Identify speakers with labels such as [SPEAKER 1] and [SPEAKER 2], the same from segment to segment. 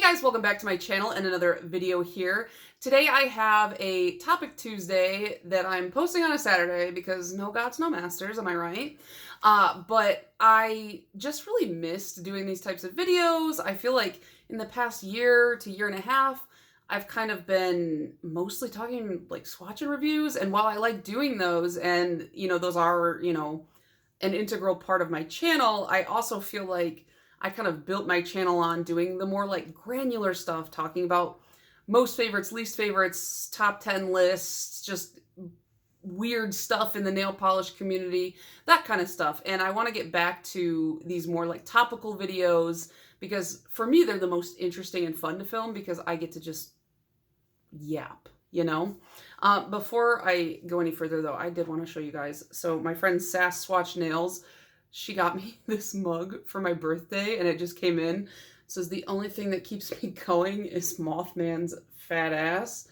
[SPEAKER 1] guys, welcome back to my channel and another video here. Today I have a Topic Tuesday that I'm posting on a Saturday because no gods, no masters, am I right? But I just really missed doing these types of videos. I feel like in the past year to year and a half, I've kind of been mostly talking like swatch and reviews, and while I like doing those and, those are, an integral part of my channel, I also feel like I kind of built my channel on doing the more like granular stuff, talking about most favorites, least favorites, top 10 lists, just weird stuff in the nail polish community, that kind of stuff. And I want to get back to these more like topical videos because for me, they're the most interesting and fun to film because I get to just yap, Before I go any further though, I did want to show you guys. So my friend Sass Swatch Nails, she got me this mug for my birthday and it just came in. It says the only thing that keeps me going is Mothman's fat ass.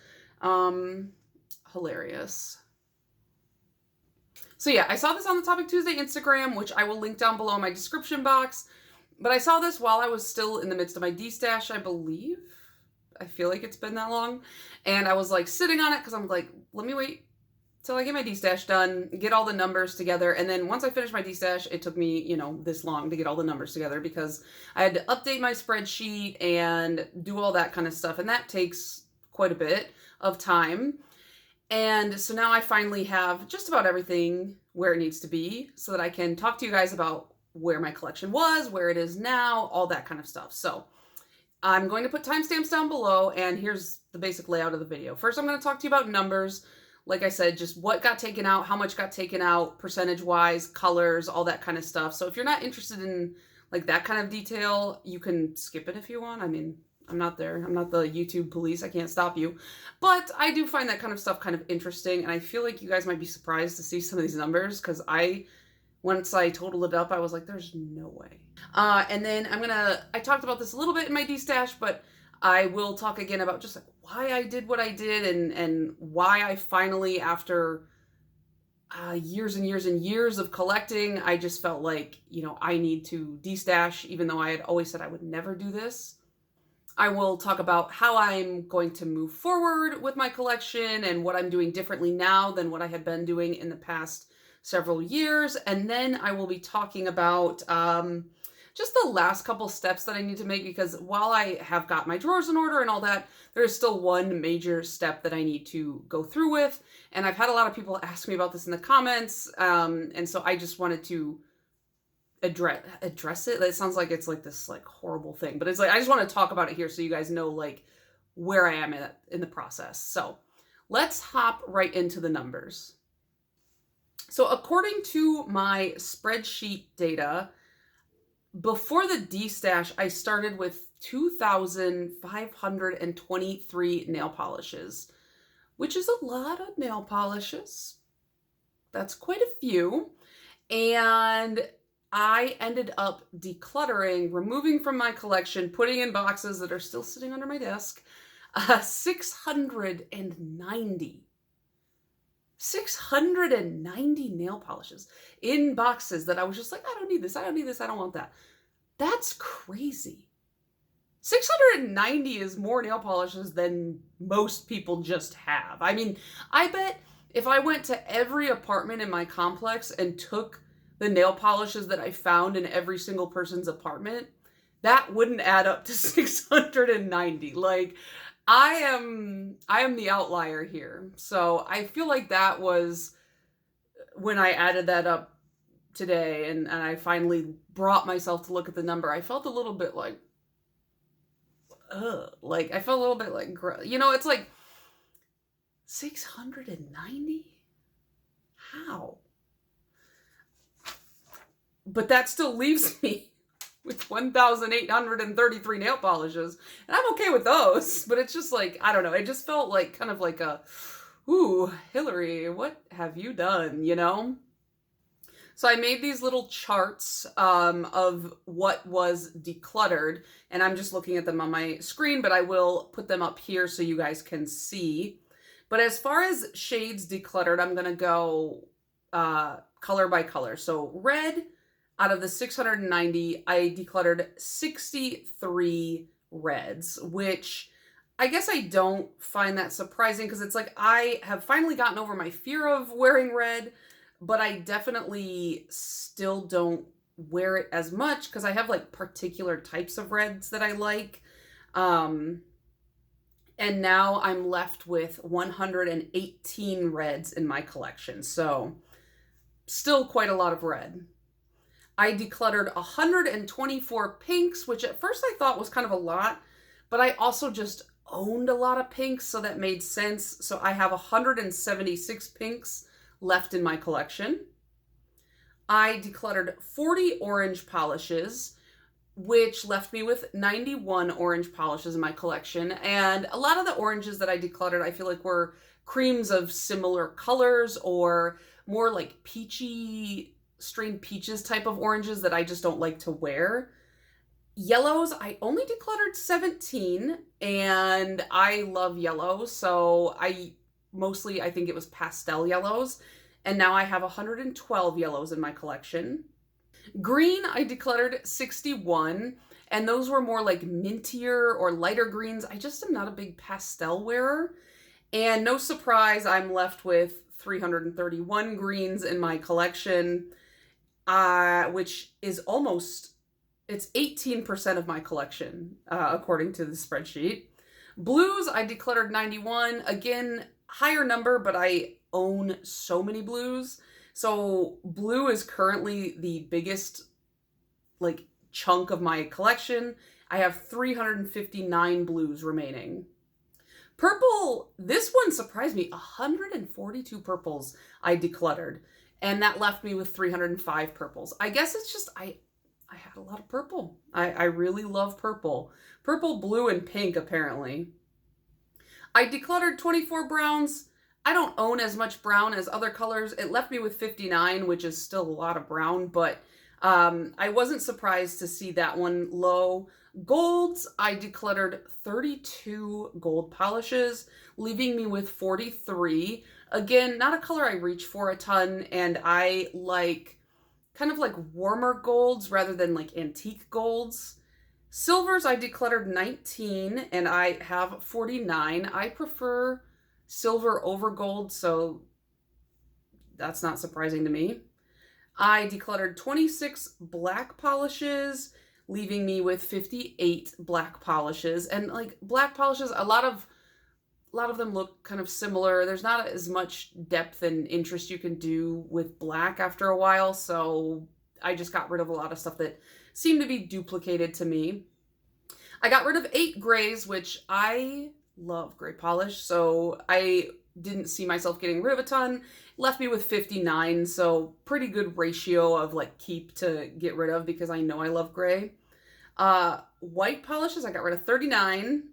[SPEAKER 1] Hilarious. So yeah, I saw this on the Topic Tuesday Instagram, which I will link down below in my description box. But I saw this while I was still in the midst of my D-stash, I believe. I feel like it's been that long. And I was like sitting on it because I'm like, let me wait till I get my D-stash done, get all the numbers together. And then once I finished my D-stash, it took me, this long to get all the numbers together because I had to update my spreadsheet and do all that kind of stuff. And that takes quite a bit of time. And so now I finally have just about everything where it needs to be so that I can talk to you guys about where my collection was, where it is now, all that kind of stuff. So I'm going to put timestamps down below, and here's the basic layout of the video. First, I'm going to talk to you about numbers. Like I said, just what got taken out, how much got taken out, percentage-wise, colors, all that kind of stuff. So if you're not interested in like that kind of detail, you can skip it if you want. I mean, I'm not there. I'm not the YouTube police. I can't stop you. But I do find that kind of stuff kind of interesting, and I feel like you guys might be surprised to see some of these numbers because once I totaled it up, I was like, there's no way. And then I talked about this a little bit in my D-stash, but I will talk again about just like why I did what I did and why I finally, after years and years and years of collecting, I just felt like, I need to de-stash, even though I had always said I would never do this. I will talk about how I'm going to move forward with my collection and what I'm doing differently now than what I had been doing in the past several years. And then I will be talking about just the last couple steps that I need to make, because while I have got my drawers in order and all that, there's still one major step that I need to go through with. And I've had a lot of people ask me about this in the comments. And so I just wanted to address it. It sounds like it's like this like horrible thing, but it's like, I just want to talk about it here so you guys know like where I am at in the process. So let's hop right into the numbers. So according to my spreadsheet data, before the D-stash, I started with 2,523 nail polishes, which is a lot of nail polishes. That's quite a few. And I ended up decluttering, removing from my collection, putting in boxes that are still sitting under my desk, 690 nail polishes in boxes that I was just like, I don't need this, I don't need this, I don't want that. That's crazy. 690 is more nail polishes than most people just have. I mean, I bet if I went to every apartment in my complex and took the nail polishes that I found in every single person's apartment, that wouldn't add up to 690. Like, I am the outlier here. So I feel like that was when I added that up today and I finally brought myself to look at the number. I felt a little bit like, like I felt a little bit like, it's like 690? How? But that still leaves me with 1,833 nail polishes. And I'm okay with those, but it's just like, I don't know. It just felt like kind of like ooh, Hillary, what have you done, So I made these little charts of what was decluttered, and I'm just looking at them on my screen, but I will put them up here so you guys can see. But as far as shades decluttered, I'm going to go color by color. So red, out of the 690, I decluttered 63 reds, which I guess I don't find that surprising because it's like I have finally gotten over my fear of wearing red, but I definitely still don't wear it as much because I have like particular types of reds that I like. And now I'm left with 118 reds in my collection. So still quite a lot of red. I decluttered 124 pinks, which at first I thought was kind of a lot, but I also just owned a lot of pinks, so that made sense. So I have 176 pinks left in my collection. I decluttered 40 orange polishes, which left me with 91 orange polishes in my collection. And a lot of the oranges that I decluttered, I feel like were creams of similar colors or more like peachy, strained peaches type of oranges that I just don't like to wear. Yellows, I only decluttered 17, and I love yellow, so I think it was pastel yellows, and now I have 112 yellows in my collection. Green, I decluttered 61, and those were more like mintier or lighter greens. I just am not a big pastel wearer, and no surprise, I'm left with 331 greens in my collection, which is it's 18% of my collection, according to the spreadsheet. Blues, I decluttered 91. Again, higher number, but I own so many blues. So blue is currently the biggest like chunk of my collection. I have 359 blues remaining. Purple, this one surprised me. 142 purples I decluttered, and that left me with 305 purples. I guess it's just I had a lot of purple. I really love purple. Purple, blue, and pink, apparently. I decluttered 24 browns. I don't own as much brown as other colors. It left me with 59, which is still a lot of brown, but I wasn't surprised to see that one low. Golds, I decluttered 32 gold polishes, leaving me with 43. Again, not a color I reach for a ton, and I like kind of like warmer golds rather than like antique golds. Silvers, I decluttered 19, and I have 49. I prefer silver over gold, so that's not surprising to me. I decluttered 26 black polishes, leaving me with 58 black polishes. And like black polishes, a lot of them look kind of similar. There's not as much depth and interest you can do with black after a while, so I just got rid of a lot of stuff that seemed to be duplicated to me. I got rid of 8 grays, which I love gray polish, so I didn't see myself getting rid of a ton. Left me with 59, so pretty good ratio of like keep to get rid of because I know I love gray. White polishes, I got rid of 39,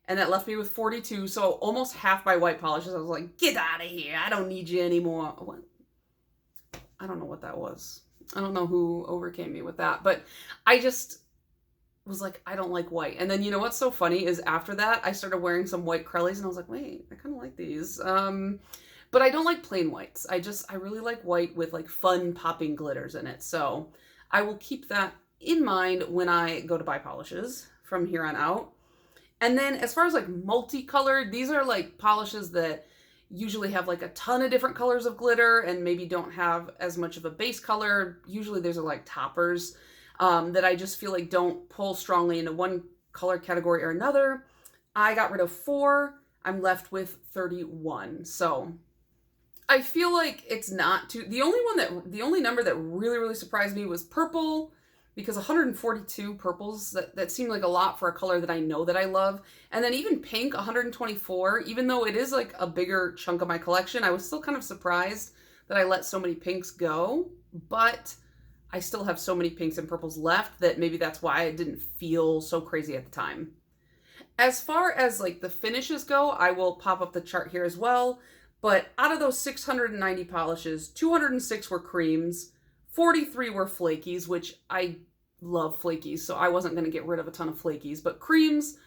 [SPEAKER 1] and that left me with 42, so almost half my white polishes. I was like, get out of here, I don't need you anymore. What? I don't know what that was. I don't know who overcame me with that, but I just was like, I don't like white. And then you know what's so funny is after that, I started wearing some white Crellies, and I was like, wait, I kind of like these. But I don't like plain whites. I really like white with like fun popping glitters in it. So I will keep that in mind when I go to buy polishes from here on out. And then as far as like multicolored, these are like polishes that usually have like a ton of different colors of glitter and maybe don't have as much of a base color. Usually these are like toppers that I just feel like don't pull strongly into one color category or another. I got rid of 4. I'm left with 31. So I feel like it's not too, the only number that really surprised me was purple, because 142 purples, that seemed like a lot for a color that I know that I love. And then even pink, 124, even though it is like a bigger chunk of my collection, I was still kind of surprised that I let so many pinks go, but I still have so many pinks and purples left that maybe that's why it didn't feel so crazy at the time. As far as like the finishes go, I will pop up the chart here as well. But out of those 690 polishes, 206 were creams, 43 were flakies, which I love flakies, so I wasn't going to get rid of a ton of flakies. But creams,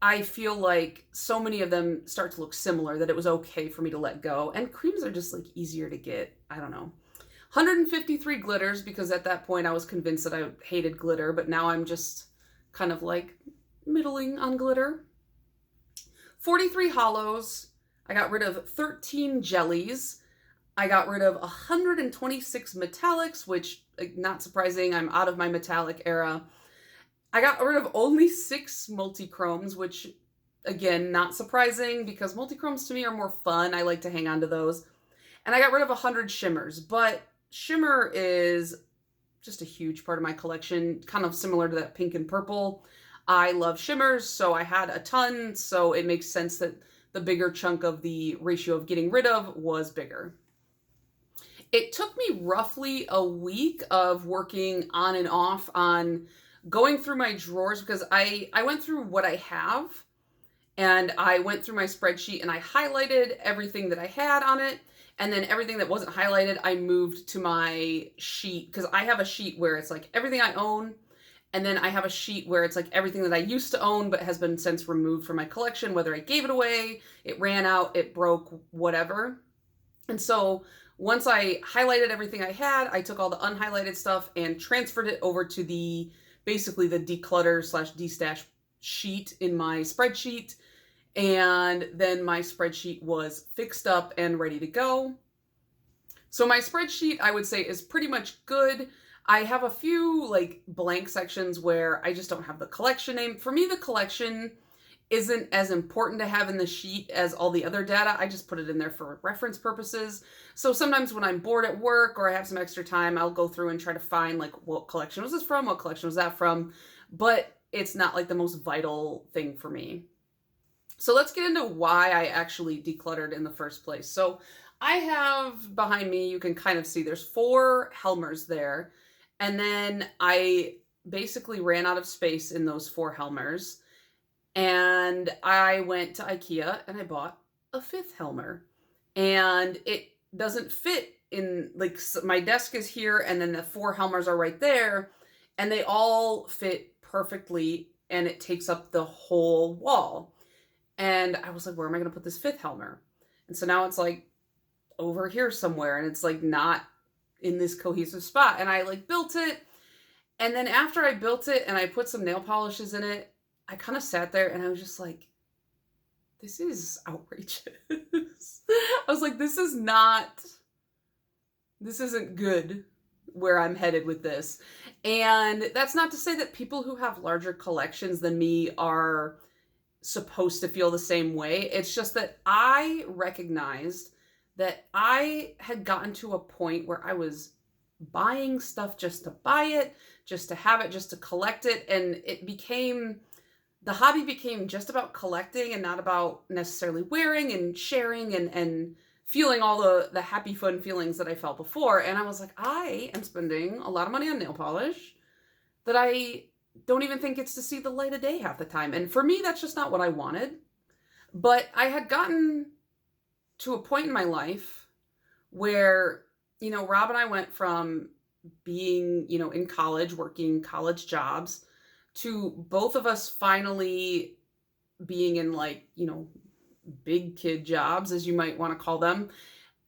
[SPEAKER 1] I feel like so many of them start to look similar that it was okay for me to let go. And creams are just like easier to get. I don't know. 153 glitters, because at that point I was convinced that I hated glitter, but now I'm just kind of like, middling on glitter. 43 hollows. I got rid of 13 jellies. I got rid of 126 metallics, which, not surprising, I'm out of my metallic era. I got rid of only 6 multi-chromes, which, again, not surprising because multi-chromes to me are more fun. I like to hang on to those. And I got rid of 100 shimmers, but shimmer is just a huge part of my collection, kind of similar to that pink and purple. I love shimmers, so I had a ton, so it makes sense that the bigger chunk of the ratio of getting rid of was bigger. It took me roughly a week of working on and off on going through my drawers because I went through what I have and I went through my spreadsheet and I highlighted everything that I had on it. And then everything that wasn't highlighted, I moved to my sheet because I have a sheet where it's like everything I own. And then I have a sheet where it's like everything that I used to own but has been since removed from my collection, whether I gave it away, it ran out, it broke, whatever. And so once I highlighted everything I had, I took all the unhighlighted stuff and transferred it over to basically the declutter / destash sheet in my spreadsheet. And then my spreadsheet was fixed up and ready to go. So my spreadsheet, I would say, is pretty much good. I have a few like blank sections where I just don't have the collection name. For me, the collection isn't as important to have in the sheet as all the other data. I just put it in there for reference purposes. So sometimes when I'm bored at work or I have some extra time, I'll go through and try to find like what collection was this from, what collection was that from, but it's not like the most vital thing for me. So let's get into why I actually decluttered in the first place. So I have behind me, you can kind of see there's 4 Helmers there. And then I basically ran out of space in those 4 Helmers. And I went to IKEA and I bought a 5th Helmer. And it doesn't fit in, like, my desk is here and then the 4 Helmers are right there. And they all fit perfectly and it takes up the whole wall. And I was like, where am I going to put this 5th Helmer? And so now it's like over here somewhere and it's like not in this cohesive spot. And I like built it. And then after I built it and I put some nail polishes in it, I kind of sat there and I was just like, this is outrageous. I was like, this isn't good where I'm headed with this. And that's not to say that people who have larger collections than me are supposed to feel the same way. It's just that I recognized that I had gotten to a point where I was buying stuff just to buy it, just to have it, just to collect it. And the hobby became just about collecting and not about necessarily wearing and sharing and feeling all the happy, fun feelings that I felt before. And I was like, I am spending a lot of money on nail polish that I don't even think gets to see the light of day half the time. And for me, that's just not what I wanted. But I had gotten to a point in my life where, Rob and I went from being, in college, working college jobs, to both of us finally being in big kid jobs, as you might want to call them,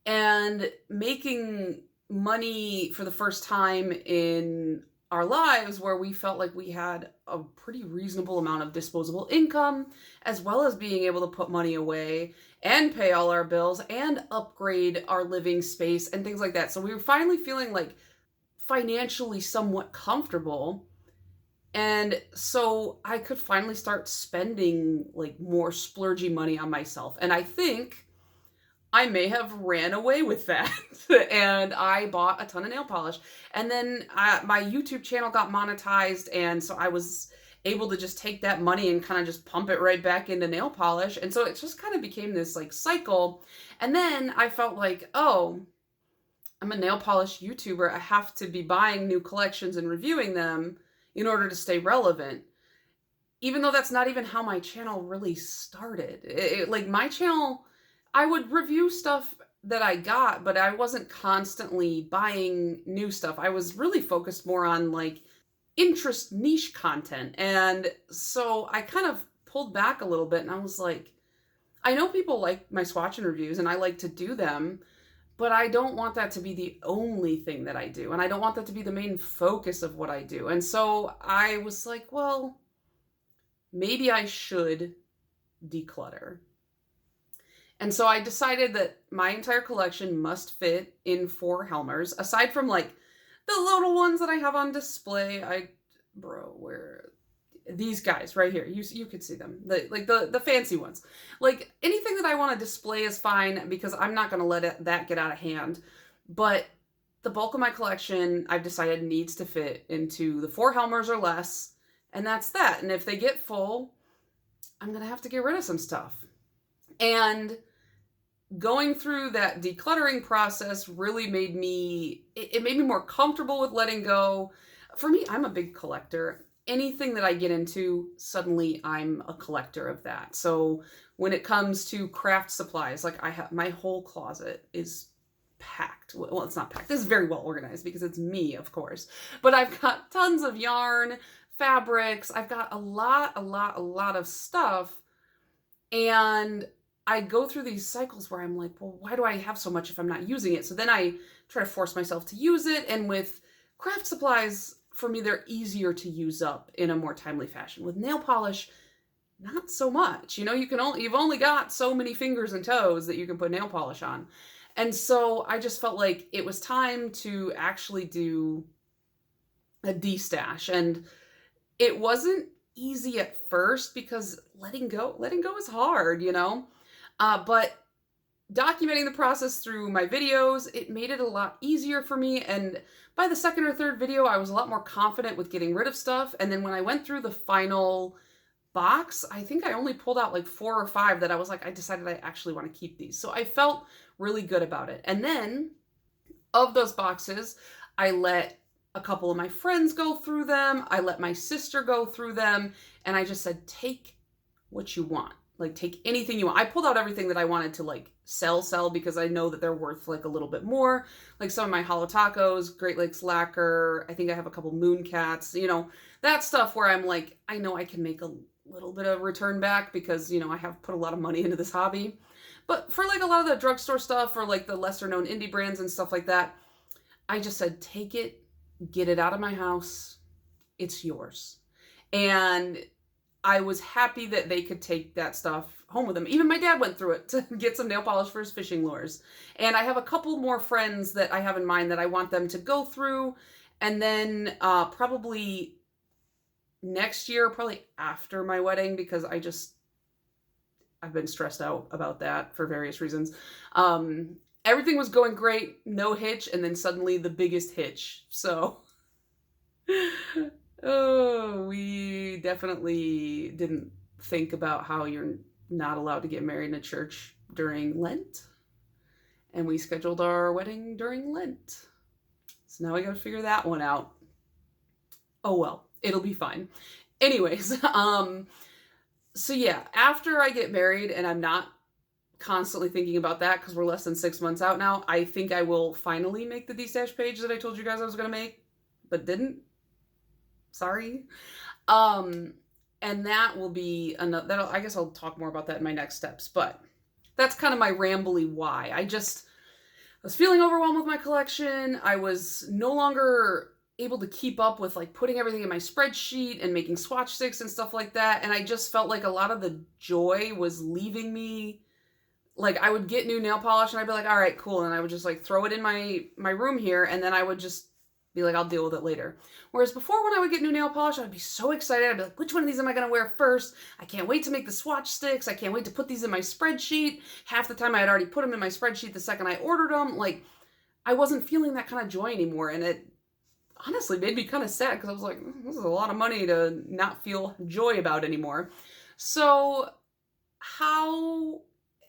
[SPEAKER 1] and making money for the first time in our lives where we felt like we had a pretty reasonable amount of disposable income, as well as being able to put money away and pay all our bills and upgrade our living space and things like that. So we were finally feeling like financially somewhat comfortable. And so I could finally start spending like more splurgy money on myself. And I think I may have ran away with that. And I bought a ton of nail polish. And then my YouTube channel got monetized. And so I was able to just take that money and kind of just pump it right back into nail polish. And so it just kind of became this like cycle. And then I felt like, oh, I'm a nail polish YouTuber. I have to be buying new collections and reviewing them in order to stay relevant. Even though that's not even how my channel really started. Like my channel, I would review stuff that I got, but I wasn't constantly buying new stuff. I was really focused more on like interest niche content. And so I kind of pulled back a little bit and I was like, I know people like my swatch and reviews and I like to do them, but I don't want that to be the only thing that I do. And I don't want that to be the main focus of what I do. And so I was like, well, maybe I should declutter. And so I decided that my entire collection must fit in 4 Helmers, aside from like the little ones that I have on display. Where these guys right here, you could see them, the fancy ones. Like anything that I want to display is fine, because I'm not going to let that get out of hand. But the bulk of my collection, I've decided, needs to fit into the 4 Helmers or less, and that's that. And if they get full, I'm going to have to get rid of some stuff. And going through that decluttering process really made me, it made me more comfortable with letting go. For me, I'm a big collector. Anything that I get into, suddenly I'm a collector of that. So when it comes to craft supplies, like I have, my whole closet is packed. Well, it's not packed. This is very well organized because it's me, of course. But I've got tons of yarn, fabrics. I've got a lot of stuff. And I go through these cycles where I'm like, well, why do I have so much if I'm not using it? So then I try to force myself to use it. And with craft supplies, for me, they're easier to use up in a more timely fashion. With nail polish, not so much. You know, you've only got so many fingers and toes that you can put nail polish on. And so I just felt like it was time to actually do a de-stash. And it wasn't easy at first because letting go is hard, you know? But documenting the process through my videos, it made it a lot easier for me. And by the second or third video, I was a lot more confident with getting rid of stuff. And then when I went through the final box, I think I only pulled out like 4 or 5 that I was like, I decided I actually want to keep these. So I felt really good about it. And then of those boxes, I let a couple of my friends go through them. I let my sister go through them. And I just said, take what you want. Like, take anything you want. I pulled out everything that I wanted to like sell because I know that they're worth like a little bit more. Like some of my hollow tacos, Great Lakes lacquer. I think I have a couple moon cats, you know, that stuff where I'm like, I know I can make a little bit of return back because, you know, I have put a lot of money into this hobby. But for like a lot of the drugstore stuff or like the lesser known indie brands and stuff like that, I just said, take it, get it out of my house. It's yours. And I was happy that they could take that stuff home with them. Even my dad went through it to get some nail polish for his fishing lures. And I have a couple more friends that I have in mind that I want them to go through. And then probably next year, probably after my wedding, because I've been stressed out about that for various reasons. Everything was going great, no hitch, and then suddenly the biggest hitch. So, oh, we definitely didn't think about how you're not allowed to get married in a church during Lent. And we scheduled our wedding during Lent. So now we gotta figure that one out. Oh well, it'll be fine. Anyways, so yeah, after I get married and I'm not constantly thinking about that because we're less than 6 months out now, I think I will finally make the de-stash page that I told you guys I was going to make, but didn't. Sorry. And that will be another, I guess I'll talk more about that in my next steps, but that's kind of my rambly why. I was feeling overwhelmed with my collection. I was no longer able to keep up with like putting everything in my spreadsheet and making swatch sticks and stuff like that. And I just felt like a lot of the joy was leaving me. Like I would get new nail polish and I'd be like, all right, cool. And I would just like throw it in my room here. And then I would just be like, I'll deal with it later. Whereas before, when I would get new nail polish, I'd be so excited. I'd be like, which one of these am I going to wear first? I can't wait to make the swatch sticks. I can't wait to put these in my spreadsheet. Half the time I had already put them in my spreadsheet the second I ordered them. Like I wasn't feeling that kind of joy anymore. And it honestly made me kind of sad because I was like, this is a lot of money to not feel joy about anymore. So how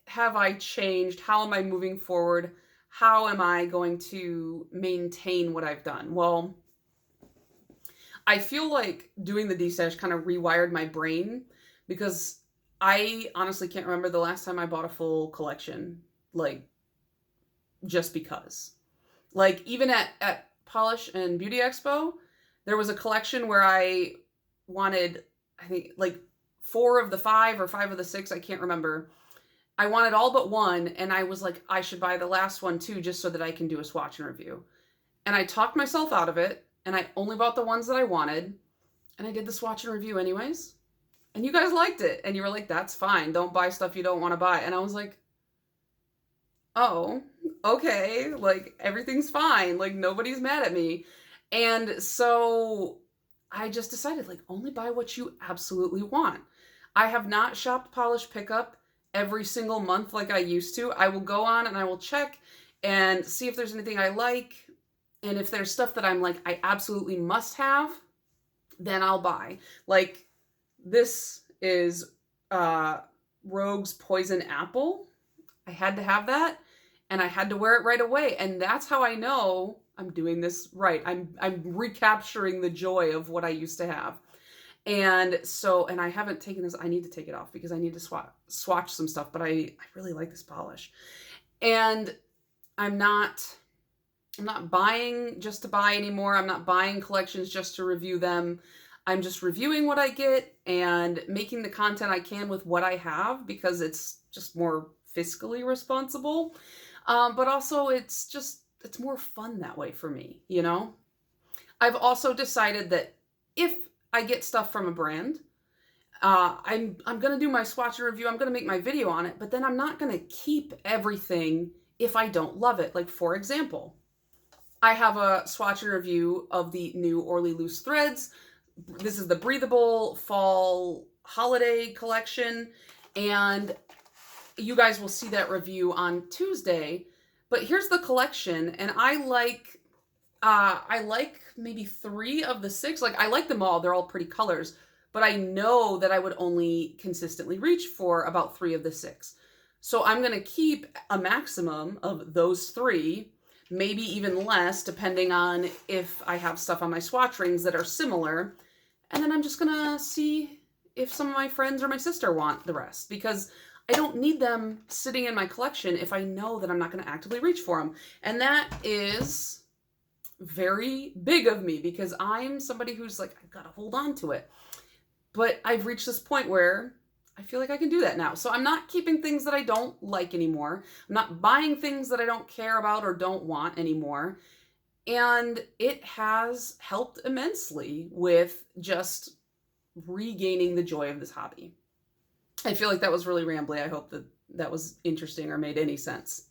[SPEAKER 1] have I changed? How am I moving forward? How am I going to maintain what I've done? Well, I feel like doing the de-stash kind of rewired my brain because I honestly can't remember the last time I bought a full collection, like just because. Like even at Polish and Beauty Expo, there was a collection where I wanted, I think like 4 of the 5 or 5 of the 6, I can't remember. I wanted all but one, and I was like, I should buy the last one too, just so that I can do a swatch and review. And I talked myself out of it, and I only bought the ones that I wanted, and I did the swatch and review anyways. And you guys liked it. And you were like, that's fine. Don't buy stuff you don't want to buy. And I was like, oh, okay. Like, everything's fine. Like, nobody's mad at me. And so I just decided, like, only buy what you absolutely want. I have not shopped Polish Pickup every single month like I used to. I will go on and I will check and see if there's anything I like. And if there's stuff that I'm like, I absolutely must have, then I'll buy. Like, this is Rogue's Poison Apple. I had to have that, and I had to wear it right away. And that's how I know I'm doing this right. I'm recapturing the joy of what I used to have. And so, and I haven't taken this, I need to take it off because I need to swatch some stuff, but I really like this polish. And I'm not buying just to buy anymore. I'm not buying collections just to review them. I'm just reviewing what I get and making the content I can with what I have because it's just more fiscally responsible. But also it's more fun that way for me, you know? I've also decided that if I get stuff from a brand, I'm going to do my swatch and review. I'm going to make my video on it, but then I'm not going to keep everything if I don't love it. Like, for example, I have a swatch and review of the new Orly Loose Threads. This is the breathable fall holiday collection, and you guys will see that review on Tuesday. But here's the collection, and I like maybe 3 of the 6. Like, I like them all. They're all pretty colors, but I know that I would only consistently reach for about 3 of the 6. So I'm going to keep a maximum of those 3, maybe even less, depending on if I have stuff on my swatch rings that are similar. And then I'm just going to see if some of my friends or my sister want the rest, because I don't need them sitting in my collection if I know that I'm not going to actively reach for them. And that is very big of me because I'm somebody who's like, I've got to hold on to it. But I've reached this point where I feel like I can do that now. So I'm not keeping things that I don't like anymore. I'm not buying things that I don't care about or don't want anymore. And it has helped immensely with just regaining the joy of this hobby. I feel like that was really rambly. I hope that that was interesting or made any sense.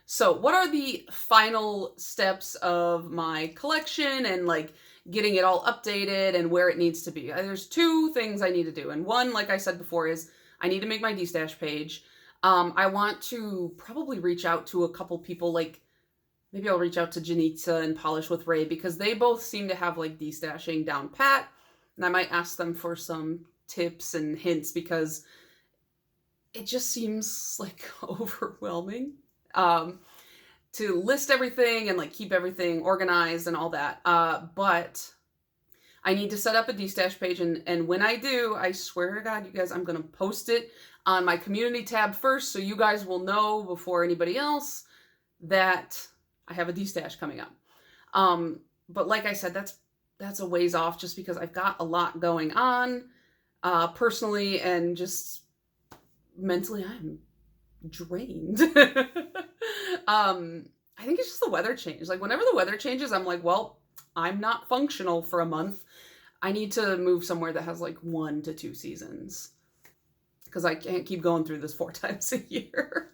[SPEAKER 1] So what are the final steps of my collection and like getting it all updated and where it needs to be? There's 2 things I need to do. And one, like I said before, is I need to make my D-stash page. I want to probably reach out to a couple people, like maybe I'll reach out to Janitza and Polish with Ray because they both seem to have like D-stashing down pat. And I might ask them for some tips and hints because it just seems like overwhelming to list everything and like keep everything organized and all that. But I need to set up a D-stash page, and when I do, I swear to God, you guys, I'm going to post it on my community tab first so you guys will know before anybody else that I have a D-stash coming up. But like I said, that's a ways off just because I've got a lot going on personally and just mentally I'm drained. I think it's just the weather change. Like whenever the weather changes, I'm like, well, I'm not functional for a month. I need to move somewhere that has like 1 to 2 seasons because I can't keep going through this 4 times a year.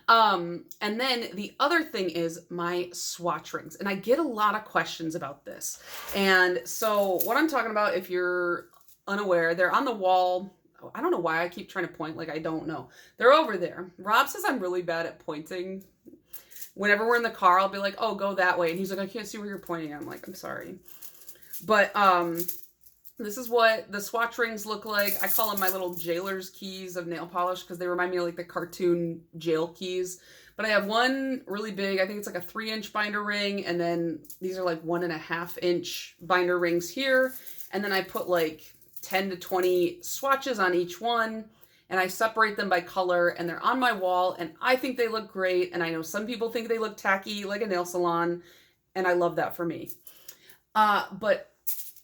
[SPEAKER 1] And then the other thing is my swatch rings. And I get a lot of questions about this. And so what I'm talking about, if you're unaware, they're on the wall. I don't know why I keep trying to point like I don't know. They're over there. Rob says I'm really bad at pointing. Whenever we're in the car, I'll be like, oh, go that way. And he's like, I can't see where you're pointing. I'm like, I'm sorry. But this is what the swatch rings look like. I call them my little jailer's keys of nail polish because they remind me of like the cartoon jail keys. But I have one really big, I think it's like a 3-inch binder ring. And then these are like 1.5-inch binder rings here. And then I put like 10 to 20 swatches on each one. And I separate them by color, and they're on my wall, and I think they look great, and I know some people think they look tacky, like a nail salon, and I love that for me. But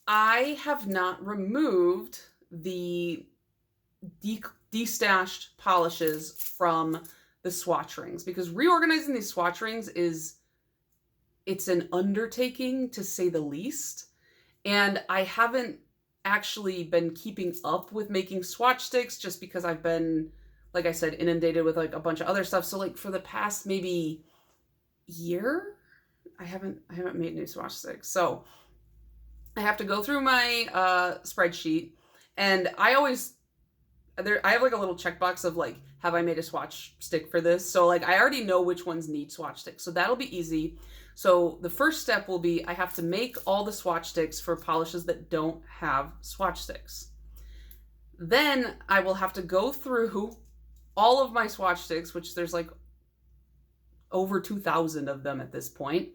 [SPEAKER 1] I have not removed the destashed polishes from the swatch rings, because reorganizing these swatch rings it's an undertaking, to say the least, and I haven't actually been keeping up with making swatch sticks just because I've been, like I said, inundated with like a bunch of other stuff. So like for the past maybe year, I haven't made new swatch sticks. So I have to go through my spreadsheet, and I have like a little checkbox of like, have I made a swatch stick for this? So like I already know which ones need swatch sticks. So that'll be easy. So the first step will be I have to make all the swatch sticks for polishes that don't have swatch sticks. Then I will have to go through all of my swatch sticks, which there's like over 2,000 of them at this point,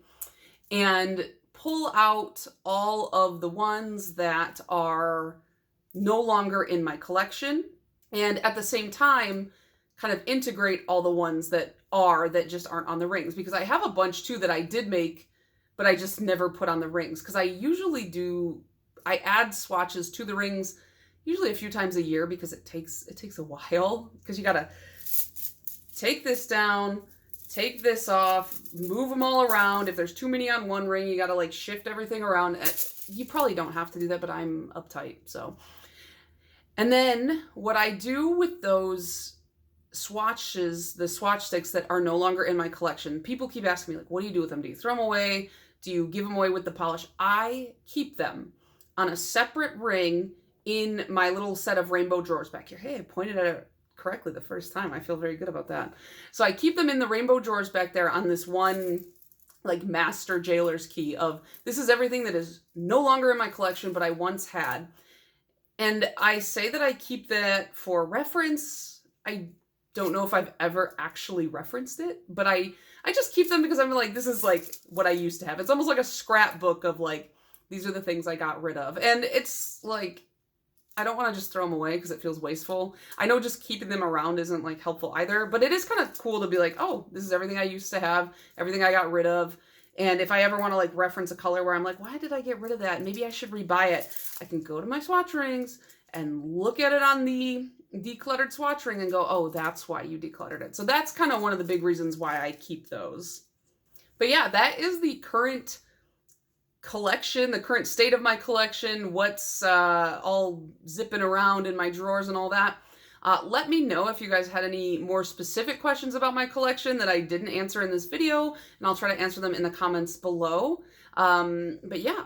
[SPEAKER 1] and pull out all of the ones that are no longer in my collection, and at the same time kind of integrate all the ones that just aren't on the rings, because I have a bunch too that I did make but I just never put on the rings, because I add swatches to the rings usually a few times a year, because it takes a while, because you gotta take this down, take this off, move them all around. If there's too many on one ring, you gotta like shift everything around. You probably don't have to do that, but I'm uptight, so. And then what I do with those swatches, the swatch sticks that are no longer in my collection, people keep asking me like, what do you do with them? Do you throw them away? Do you give them away with the polish? I keep them on a separate ring in my little set of rainbow drawers back here. Hey, I pointed at it correctly the first time. I feel very good about that. So I keep them in the rainbow drawers back there on this one like master jailer's key of, this is everything that is no longer in my collection, but I once had. And I say that I keep that for reference. I don't know if I've ever actually referenced it, but I just keep them because I'm like, this is like what I used to have. It's almost like a scrapbook of like, these are the things I got rid of. And it's like, I don't want to just throw them away because it feels wasteful. I know just keeping them around isn't like helpful either, but it is kind of cool to be like, oh, this is everything I used to have, everything I got rid of. And if I ever want to like reference a color where I'm like, why did I get rid of that? Maybe I should rebuy it. I can go to my swatch rings and look at it on the decluttered swatch ring and go, oh, that's why you decluttered it. So that's kind of one of the big reasons why I keep those. But yeah, that is the current collection, the current state of my collection, what's all zipping around in my drawers and all that. Let me know if you guys had any more specific questions about my collection that I didn't answer in this video, and I'll try to answer them in the comments below. But yeah,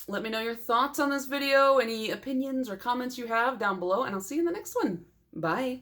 [SPEAKER 1] let me know your thoughts on this video, any opinions or comments you have down below, and I'll see you in the next one. Bye.